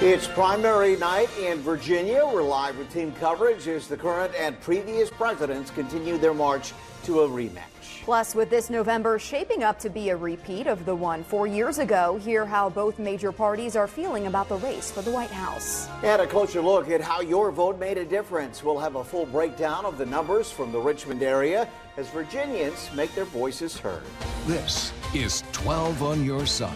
It's primary night in Virginia. We're live with team coverage as the current and previous presidents continue their march to a rematch. Plus, with this November shaping up to be a repeat of the one 4 years ago, hear how both major parties are feeling about the race for the White House. And a closer look at how your vote made a difference. We'll have a full breakdown of the numbers from the Richmond area as Virginians make their voices heard. This is 12 on your side.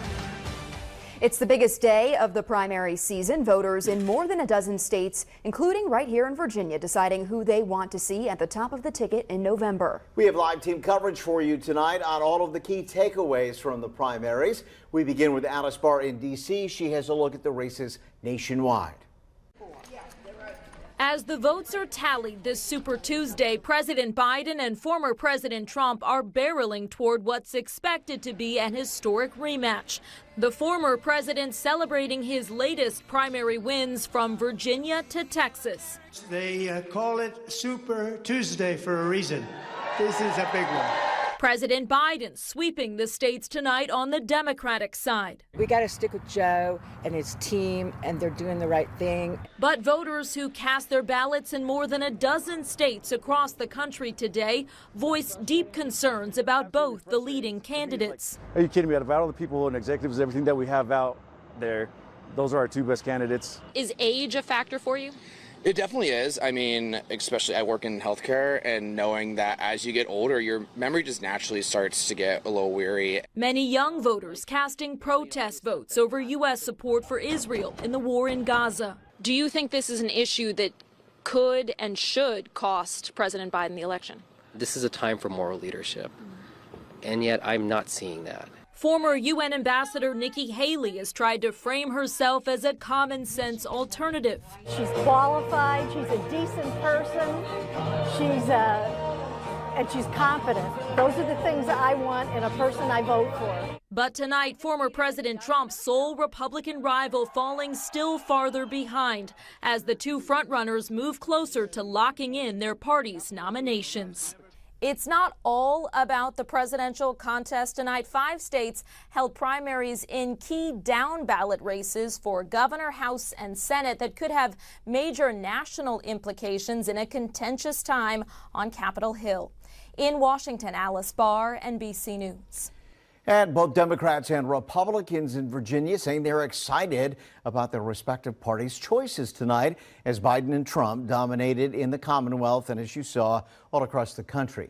It's the biggest day of the primary season. Voters in more than a dozen states, including right here in Virginia, deciding who they want to see at the top of the ticket in November. We have live team coverage for you tonight on all of the key takeaways from the primaries. We begin with Alice Barr in D.C. She has a look at the races nationwide. As the votes are tallied this Super Tuesday, President Biden and former President Trump are barreling toward what's expected to be an historic rematch. The former president celebrating his latest primary wins from Virginia to Texas. They call it Super Tuesday for a reason. This is a big one. President Biden sweeping the states tonight on the Democratic side. We got to stick with Joe and his team, and they're doing the right thing. But voters who cast their ballots in more than a dozen states across the country today voiced deep concerns about both the leading candidates. Are you kidding me? Out of all the people and executives, everything that we have out there, those are our two best candidates. Is age a factor for you? It definitely is. I mean, especially I work in healthcare, and knowing that as you get older, your memory just naturally starts to get a little weary. Many young voters casting protest votes over U.S. support for Israel in the war in Gaza. Do you think this is an issue that could and should cost President Biden the election? This is a time for moral leadership, and yet I'm not seeing that. Former UN Ambassador Nikki Haley has tried to frame herself as a common-sense alternative. She's qualified, she's a decent person, and she's confident. Those are the things I want in a person I vote for. But tonight, former President Trump's sole Republican rival falling still farther behind as the two frontrunners move closer to locking in their party's nominations. It's not all about the presidential contest tonight. 5 states held primaries in key down-ballot races for governor, House, and Senate that could have major national implications in a contentious time on Capitol Hill. In Washington, Alice Barr, NBC News. And both Democrats and Republicans in Virginia saying they're excited about their respective parties' choices tonight as Biden and Trump dominated in the Commonwealth and, as you saw, all across the country.